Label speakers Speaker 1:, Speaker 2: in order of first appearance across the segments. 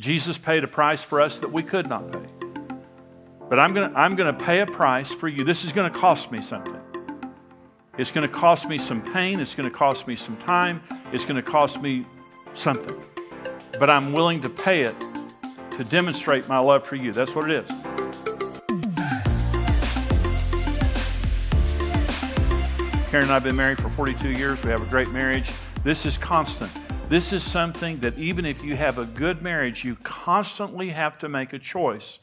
Speaker 1: Jesus paid a price for us that we could not pay. But I'm gonna pay a price for you. This is gonna cost me something. It's gonna cost me some pain. It's gonna cost me some time. It's gonna cost me something. But I'm willing to pay it to demonstrate my love for you. That's what it is. Karen and I have been married for 42 years. We have a great marriage. This is constant. This is something that even if you have a good marriage, you constantly have to make a choice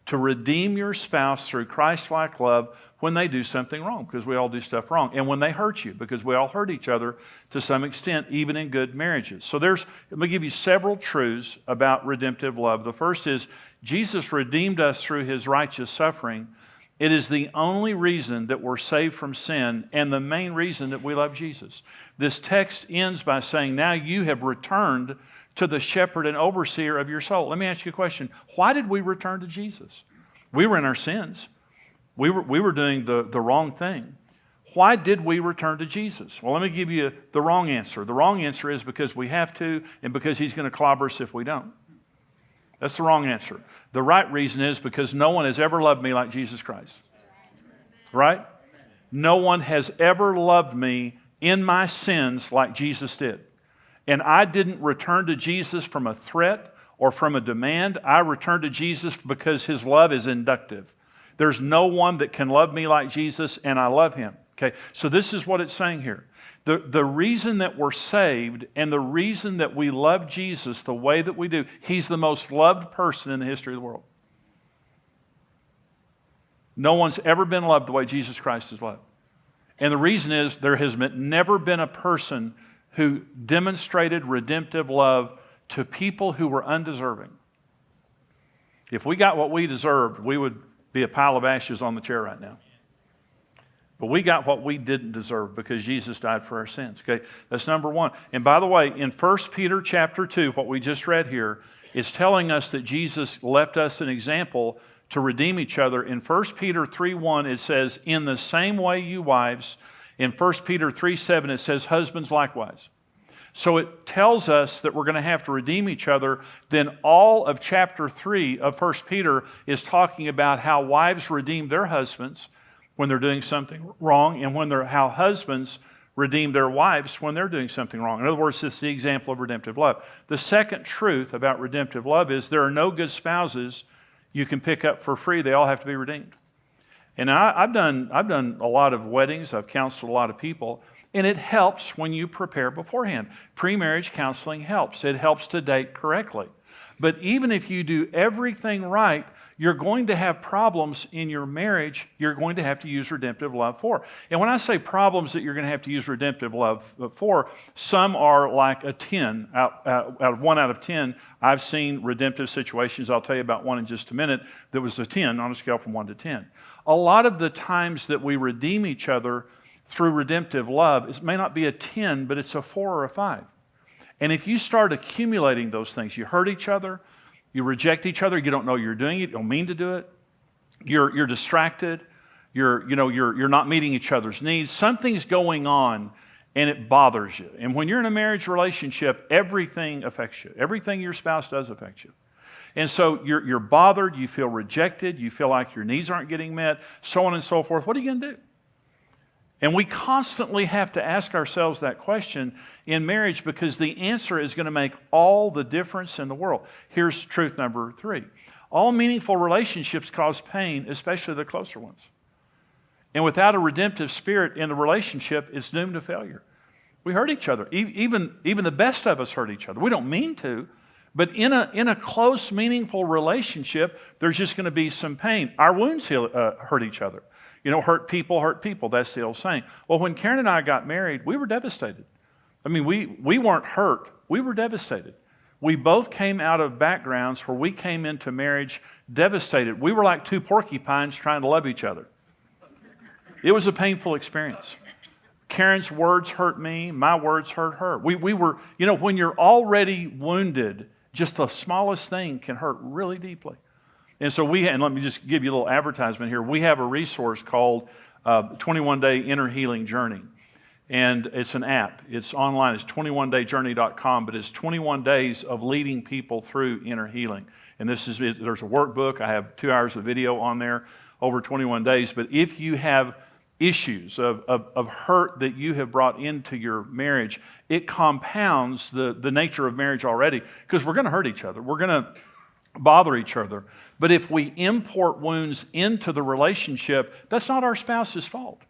Speaker 1: to redeem your spouse through Christ-like love when they do something wrong, because we all do stuff wrong, and when they hurt you, because we all hurt each other to some extent, even in good marriages. So let me give you several truths about redemptive love. The first is Jesus redeemed us through his righteous suffering. It is the only reason that we're saved from sin and the main reason that we love Jesus. This text ends by saying, now you have returned to the shepherd and overseer of your soul. Let me ask you a question. Why did we return to Jesus? We were in our sins. We were doing the wrong thing. Why did we return to Jesus? Well, let me give you the wrong answer. The wrong answer is because we have to and because he's going to clobber us if we don't. That's the wrong answer. The right reason is because no one has ever loved me like Jesus Christ. Right? No one has ever loved me in my sins like Jesus did. And I didn't return to Jesus from a threat or from a demand. I returned to Jesus because his love is inductive. There's no one that can love me like Jesus, and I love him. Okay, so this is what it's saying here. The reason that we're saved and the reason that we love Jesus the way that we do, he's the most loved person in the history of the world. No one's ever been loved the way Jesus Christ is loved. And the reason is there has never been a person who demonstrated redemptive love to people who were undeserving. If we got what we deserved, we would be a pile of ashes on the chair right now. But we got what we didn't deserve because Jesus died for our sins. Okay, that's number one. And by the way, in 1 Peter chapter 2, what we just read here is telling us that Jesus left us an example to redeem each other. In 1 Peter 3:1, it says, in the same way you wives. In 1 Peter 3:7, it says, husbands likewise. So it tells us that we're going to have to redeem each other. Then all of chapter 3 of 1 Peter is talking about how wives redeem their husbands when they're doing something wrong, and how husbands redeem their wives when they're doing something wrong. In other words, it's the example of redemptive love. The second truth about redemptive love is there are no good spouses you can pick up for free. They all have to be redeemed. And I've done a lot of weddings. I've counseled a lot of people. And it helps when you prepare beforehand. Pre-marriage counseling helps. It helps to date correctly. But even if you do everything right, you're going to have problems in your marriage you're going to have to use redemptive love for. And when I say problems that you're going to have to use redemptive love for, some are like a 10. Out of 1 out of 10, I've seen redemptive situations. I'll tell you about one in just a minute that was a 10 on a scale from 1 to 10. A lot of the times that we redeem each other through redemptive love, it may not be a 10, but it's a 4 or a 5. And if you start accumulating those things, you hurt each other, you reject each other, you don't know you're doing it, you don't mean to do it, you're distracted, you're not meeting each other's needs, something's going on and it bothers you. And when you're in a marriage relationship, everything affects you. Everything your spouse does affects you. And so you're bothered, you feel rejected, you feel like your needs aren't getting met, so on and so forth. What are you going to do? And we constantly have to ask ourselves that question in marriage because the answer is going to make all the difference in the world. Here's truth number 3. All meaningful relationships cause pain, especially the closer ones. And without a redemptive spirit in the relationship, it's doomed to failure. We hurt each other. Even the best of us hurt each other. We don't mean to, but in a close, meaningful relationship, there's just going to be some pain. Our wounds hurt each other. Hurt people. That's the old saying. Well, when Karen and I got married, we were devastated. I mean, we weren't hurt. We were devastated. We both came out of backgrounds where we came into marriage devastated. We were like two porcupines trying to love each other. It was a painful experience. Karen's words hurt me. My words hurt her. We were, when you're already wounded, just the smallest thing can hurt really deeply. And so and let me just give you a little advertisement here. We have a resource called 21-Day Inner Healing Journey. And it's an app. It's online. It's 21dayjourney.com, but it's 21 days of leading people through inner healing. And there's a workbook. I have 2 hours of video on there over 21 days. But if you have issues of hurt that you have brought into your marriage, it compounds the nature of marriage already, because we're going to hurt each other. We're going to bother each other. But if we import wounds into the relationship, that's not our spouse's fault.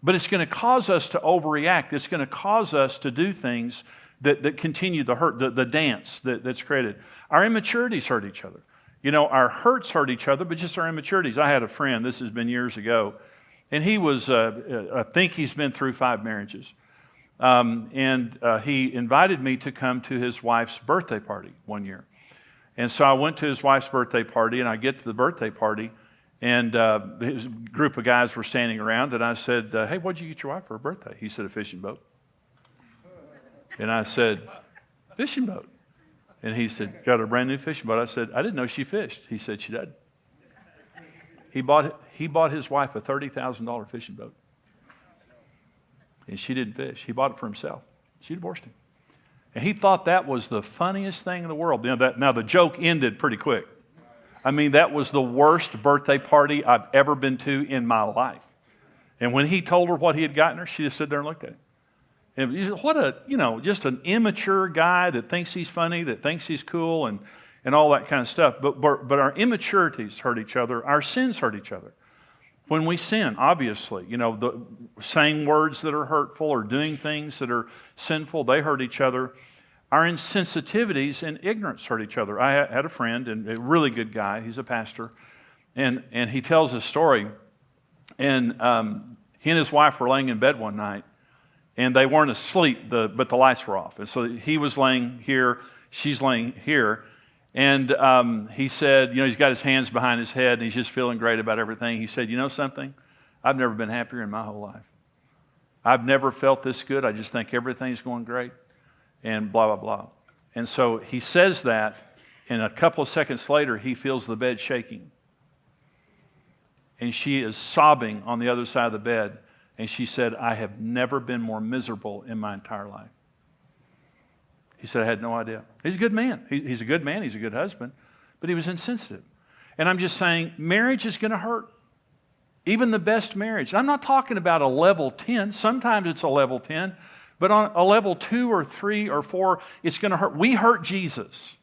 Speaker 1: But it's going to cause us to overreact. It's going to cause us to do things that continue the hurt, the dance that's created. Our immaturities hurt each other. You know, our hurts hurt each other, but just our immaturities. I had a friend, this has been years ago, and he was, I think he's been through 5 marriages. He invited me to come to his wife's birthday party one year. And so I went to his wife's birthday party, and I get to the birthday party, and his group of guys were standing around, and I said, hey, what'd you get your wife for her birthday? He said, a fishing boat. And I said, fishing boat? And he said, got a brand new fishing boat. I said, I didn't know she fished. He said, she did. He bought his wife a $30,000 fishing boat. And she didn't fish. He bought it for himself. She divorced him. And he thought that was the funniest thing in the world. Now the joke ended pretty quick. I mean, that was the worst birthday party I've ever been to in my life. And when he told her what he had gotten her, she just stood there and looked at him. And what just an immature guy that thinks he's funny, that thinks he's cool, and all that kind of stuff. But our immaturities hurt each other. Our sins hurt each other. When we sin, obviously, saying words that are hurtful or doing things that are sinful, they hurt each other. Our insensitivities and ignorance hurt each other. I had a friend, and a really good guy. He's a pastor. And he tells a story. And he and his wife were laying in bed one night, and they weren't asleep, but the lights were off. And so he was laying here, she's laying here. And he said, he's got his hands behind his head, and he's just feeling great about everything. He said, you know something? I've never been happier in my whole life. I've never felt this good. I just think everything's going great. And blah, blah, blah. And so he says that, and a couple of seconds later, he feels the bed shaking. And she is sobbing on the other side of the bed. And she said, I have never been more miserable in my entire life. He said, I had no idea. He's a good man. He's a good man. He's a good husband. But he was insensitive. And I'm just saying, marriage is going to hurt. Even the best marriage. I'm not talking about a level 10. Sometimes it's a level 10. But on a level 2 or 3 or 4, it's going to hurt. We hurt Jesus.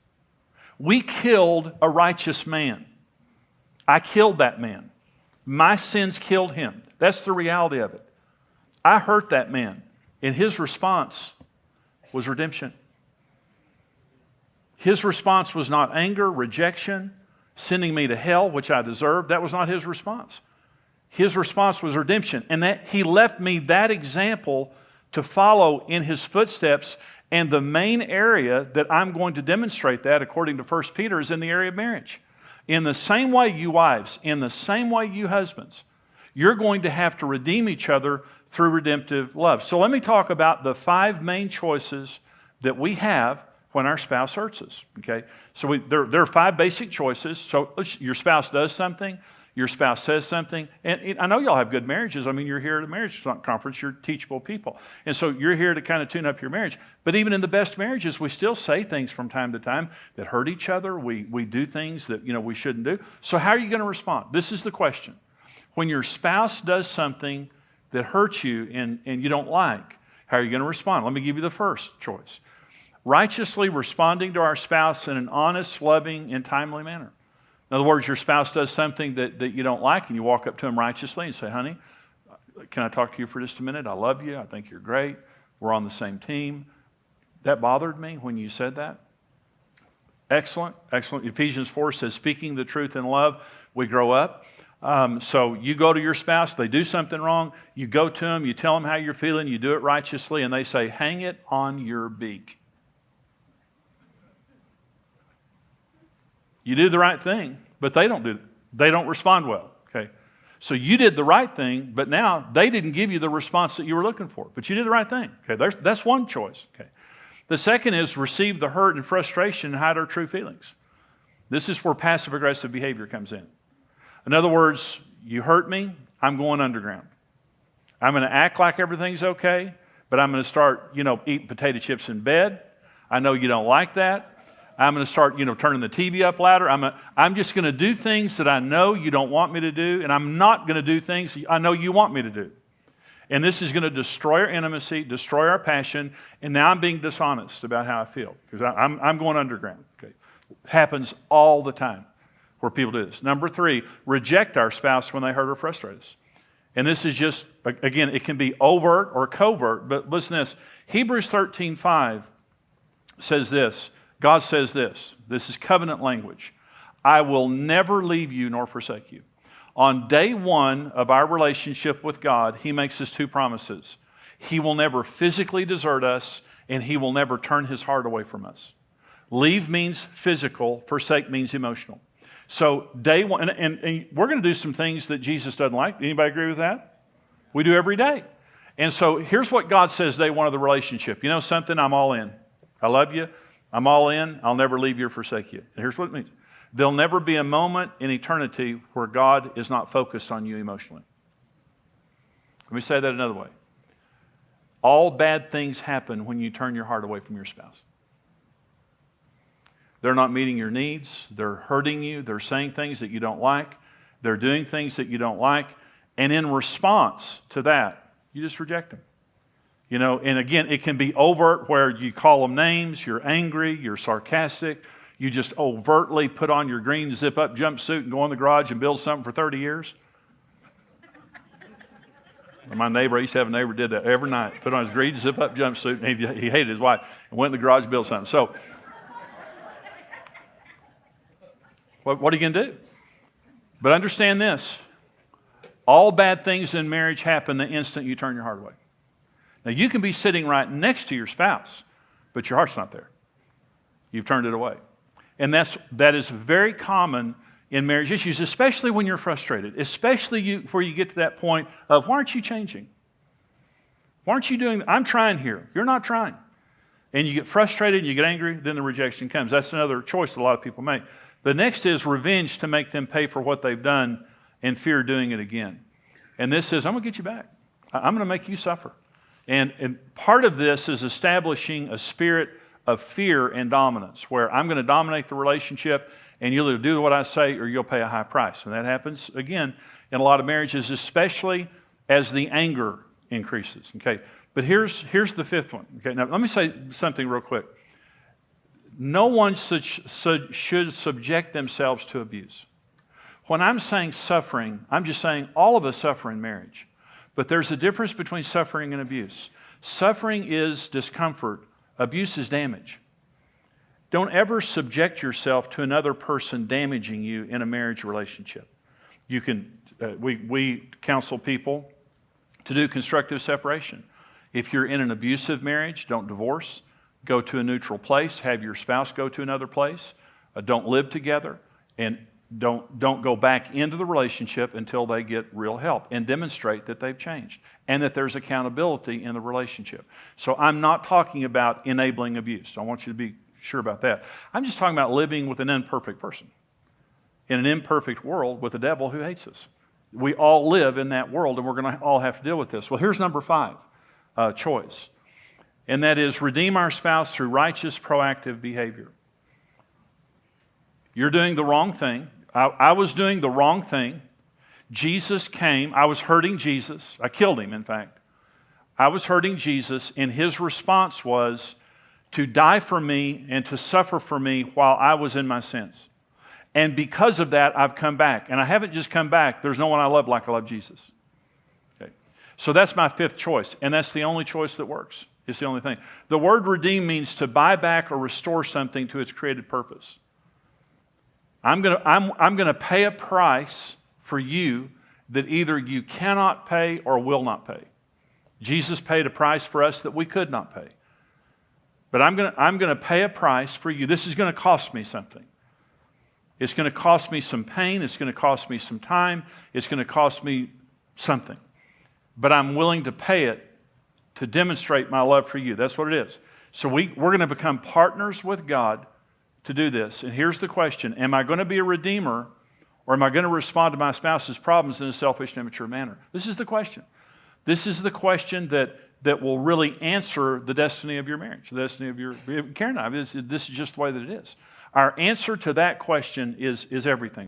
Speaker 1: We killed a righteous man. I killed that man. My sins killed him. That's the reality of it. I hurt that man. And his response was redemption. His response was not anger, rejection, sending me to hell, which I deserved. That was not his response. His response was redemption. And that he left me that example to follow in his footsteps. And the main area that I'm going to demonstrate that, according to 1 Peter, is in the area of marriage. In the same way, you wives, in the same way, you husbands, you're going to have to redeem each other through redemptive love. So let me talk about the 5 main choices that we have when our spouse hurts us. Okay, so there are 5 basic choices. So your spouse does something, your spouse says something, and I know y'all have good marriages. I mean, you're here at a marriage conference, you're teachable people. And so you're here to kind of tune up your marriage. But even in the best marriages, we still say things from time to time that hurt each other. We do things that we shouldn't do. So how are you going to respond? This is the question. When your spouse does something that hurts you and you don't like, how are you going to respond? Let me give you the first choice. Righteously responding to our spouse in an honest, loving, and timely manner. In other words, your spouse does something that you don't like, and you walk up to him righteously and say, honey, can I talk to you for just a minute? I love you. I think you're great. We're on the same team. That bothered me when you said that. Excellent, excellent. Ephesians 4 says, speaking the truth in love, we grow up. So you go to your spouse, they do something wrong, you go to them, you tell them how you're feeling, you do it righteously, and they say, hang it on your beak. You do the right thing, but they don't respond well. Okay, so you did the right thing, but now they didn't give you the response that you were looking for. But you did the right thing. Okay, that's one choice. Okay, the second is receive the hurt and frustration and hide our true feelings. This is where passive aggressive behavior comes in. In other words, you hurt me, I'm going underground. I'm going to act like everything's okay, but I'm going to start, eating potato chips in bed. I know you don't like that. I'm going to start, turning the TV up louder. I'm just going to do things that I know you don't want me to do, and I'm not going to do things I know you want me to do. And this is going to destroy our intimacy, destroy our passion, and now I'm being dishonest about how I feel because I'm going underground. Okay, happens all the time where people do this. Number 3, reject our spouse when they hurt or frustrate us. And this is just, again, it can be overt or covert, but listen to this. Hebrews 13:5 says this. God says this. This is covenant language. I will never leave you nor forsake you. On day 1 of our relationship with God, He makes us 2 promises. He will never physically desert us, and He will never turn His heart away from us. Leave means physical, forsake means emotional. So day 1, and we're going to do some things that Jesus doesn't like. Anybody agree with that? We do every day. And so here's what God says day 1 of the relationship. You know something? I'm all in. I love you. I'm all in. I'll never leave you or forsake you. And here's what it means. There'll never be a moment in eternity where God is not focused on you emotionally. Let me say that another way. All bad things happen when you turn your heart away from your spouse. They're not meeting your needs. They're hurting you. They're saying things that you don't like. They're doing things that you don't like. And in response to that, you just reject them. And again, it can be overt where you call them names, you're angry, you're sarcastic, you just overtly put on your green zip-up jumpsuit and go in the garage and build something for 30 years. My neighbor, I used to have a neighbor who did that every night, put on his green zip-up jumpsuit, and he hated his wife, and went in the garage and built something. So, what are you going to do? But understand this. All bad things in marriage happen the instant you turn your heart away. Now, you can be sitting right next to your spouse, but your heart's not there. You've turned it away. And that is very common in marriage issues, especially when you're frustrated, especially where you get to that point of, why aren't you changing? Why aren't you doing, I'm trying here. You're not trying. And you get frustrated, and you get angry, then the rejection comes. That's another choice that a lot of people make. The next is revenge to make them pay for what they've done and fear doing it again. And this is, I'm going to get you back. I'm going to make you suffer. And part of this is establishing a spirit of fear and dominance, where I'm going to dominate the relationship, and you'll either do what I say or you'll pay a high price. And that happens, again, in a lot of marriages, especially as the anger increases. Okay, but here's the 5th one. Okay, now let me say something real quick. No one should subject themselves to abuse. When I'm saying suffering, I'm just saying all of us suffer in marriage. But there's a difference between suffering and abuse. Suffering is discomfort. Abuse is damage. Don't ever subject yourself to another person damaging you in a marriage relationship. You can, we counsel people to do constructive separation. If you're in an abusive marriage, don't divorce. Go to a neutral place. Have your spouse go to another place. Don't live together. And don't go back into the relationship until they get real help, and demonstrate that they've changed and that there's accountability in the relationship. So I'm not talking about enabling abuse. I want you to be sure about that. I'm just talking about living with an imperfect person in an imperfect world with a devil who hates us. We all live in that world, and we're going to all have to deal with this. Well, here's number 5, choice. And that is redeem our spouse through righteous, proactive behavior. You're doing the wrong thing. I was doing the wrong thing. Jesus came. I was hurting Jesus. I killed him, in fact. I was hurting Jesus, and his response was to die for me and to suffer for me while I was in my sins. And because of that, I've come back. And I haven't just come back. There's no one I love like I love Jesus. Okay. So that's my 5th choice, and that's the only choice that works. It's the only thing. The word redeem means to buy back or restore something to its created purpose. I'm going to pay a price for you that either you cannot pay or will not pay. Jesus paid a price for us that we could not pay. But I'm going to pay a price for you. This is going to cost me something. It's going to cost me some pain. It's going to cost me some time. It's going to cost me something. But I'm willing to pay it to demonstrate my love for you. That's what it is. So we're going to become partners with God to do this. And here's the question. Am I going to be a redeemer, or am I going to respond to my spouse's problems in a selfish and immature manner? This is the question. This is the question that that will really answer the destiny of your marriage, the destiny of your... Karen and I, this is just the way that it is. Our answer to that question is everything.